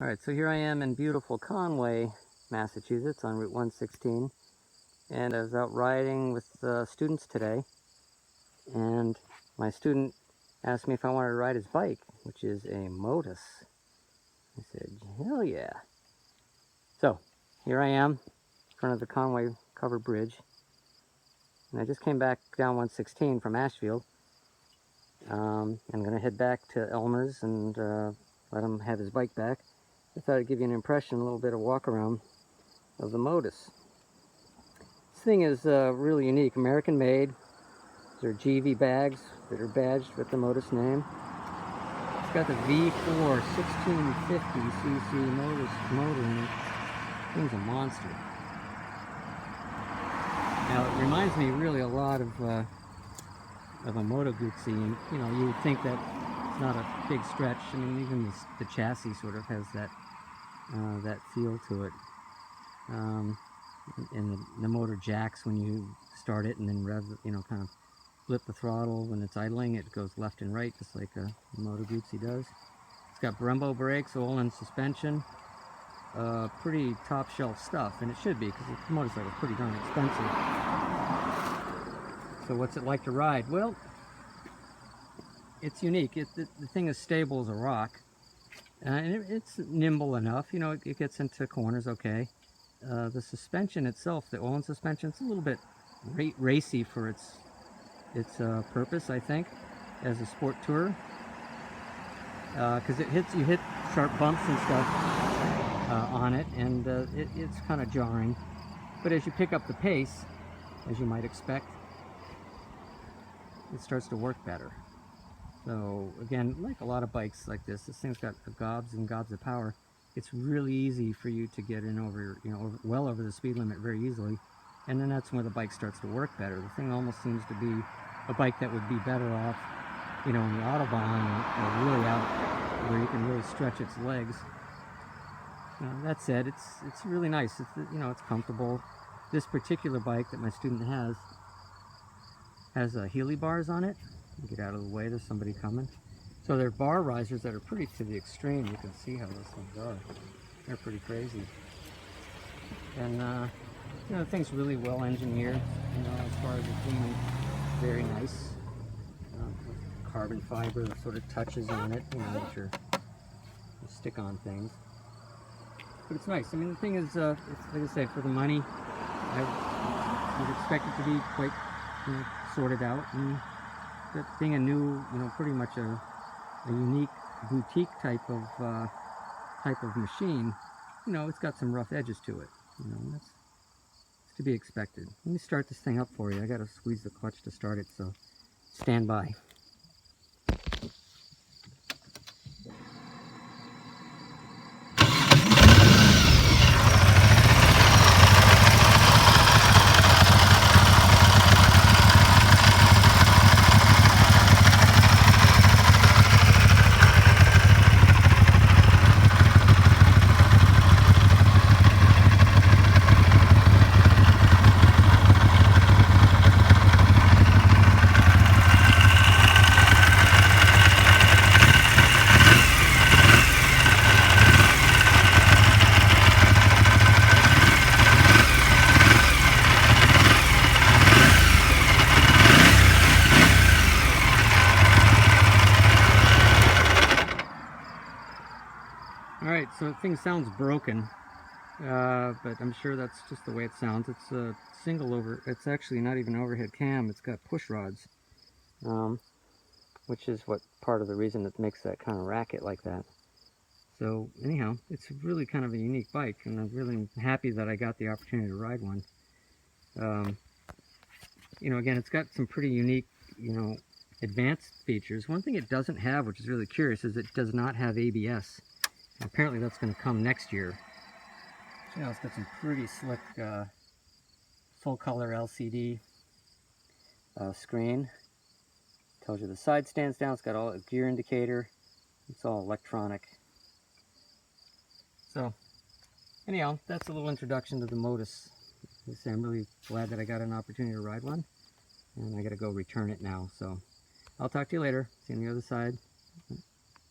All right, so here I am in beautiful Conway, Massachusetts on Route 116, and I was out riding with students today, and my student asked me if I wanted to ride his bike, which is a Motus. I said, hell yeah. So here I am in front of the Conway covered bridge, and I just came back down 116 from Ashfield. I'm going to head back to Elmer's and let him have his bike back. I thought I'd give you an impression, a little bit of walk around of the Motus. This thing is really unique, American made. These are GV bags that are badged with the Motus name. It's got the V4 1650cc Motus motor in it. This thing's a monster. Now it reminds me really a lot of a Moto Guzzi, and you know, you would think that it's not a big stretch. I mean, even the chassis sort of has that that feel to it. And the motor jacks when you start it, and then rev, you know, kind of flip the throttle when it's idling. It goes left and right, just like a Moto Guzzi does. It's got Brembo brakes, all-in suspension. Pretty top shelf stuff, and it should be, because the motorcycle is pretty darn expensive. So what's it like to ride? Well, it's unique. The thing is stable as a rock, and it's nimble enough. You know, it gets into corners okay. The suspension itself, the all-in suspension, it's a little bit racy for its purpose, I think, as a sport tourer, because you hit sharp bumps and stuff on it, and it's kind of jarring. But as you pick up the pace, as you might expect, it starts to work better. So again, like a lot of bikes like this thing's got gobs and gobs of power. It's really easy for you to get in over, you know, well over the speed limit very easily, and then that's where the bike starts to work better. The thing almost seems to be a bike that would be better off, you know, in the Autobahn or really out where you can really stretch its legs. That said, it's really nice. You know, it's comfortable. This particular bike that my student has Healy bars on it. Get out of the way, there's somebody coming. So they're bar risers that are pretty to the extreme. You can see how those things are. They're pretty crazy. And you know, the thing's really well engineered. You know, as far as it's being very nice. With carbon fiber sort of touches on it, you know, which are stick-on things. But it's nice. I mean, the thing is, it's, like I say, for the money, I would expect it to be quite, you know, sorted out. And that being a new, you know, pretty much a unique boutique type of machine, you know, it's got some rough edges to it. You know, that's to be expected. Let me start this thing up for you. I got to squeeze the clutch to start it, so stand by. Alright, so the thing sounds broken, but I'm sure that's just the way it sounds. It's a it's actually not even overhead cam, it's got push rods, which is what part of the reason it makes that kind of racket like that. So anyhow, it's really kind of a unique bike, and I'm really happy that I got the opportunity to ride one. You know, again, it's got some pretty unique, you know, advanced features. One thing it doesn't have, which is really curious, is it does not have ABS. Apparently that's going to come next year. So, you know, it's got some pretty slick full color LCD screen. Tells you the side stands down. It's got all a gear indicator. It's all electronic. So anyhow, that's a little introduction to the Motus. I'm really glad that I got an opportunity to ride one, and I got to go return it now. So I'll talk to you later. See you on the other side.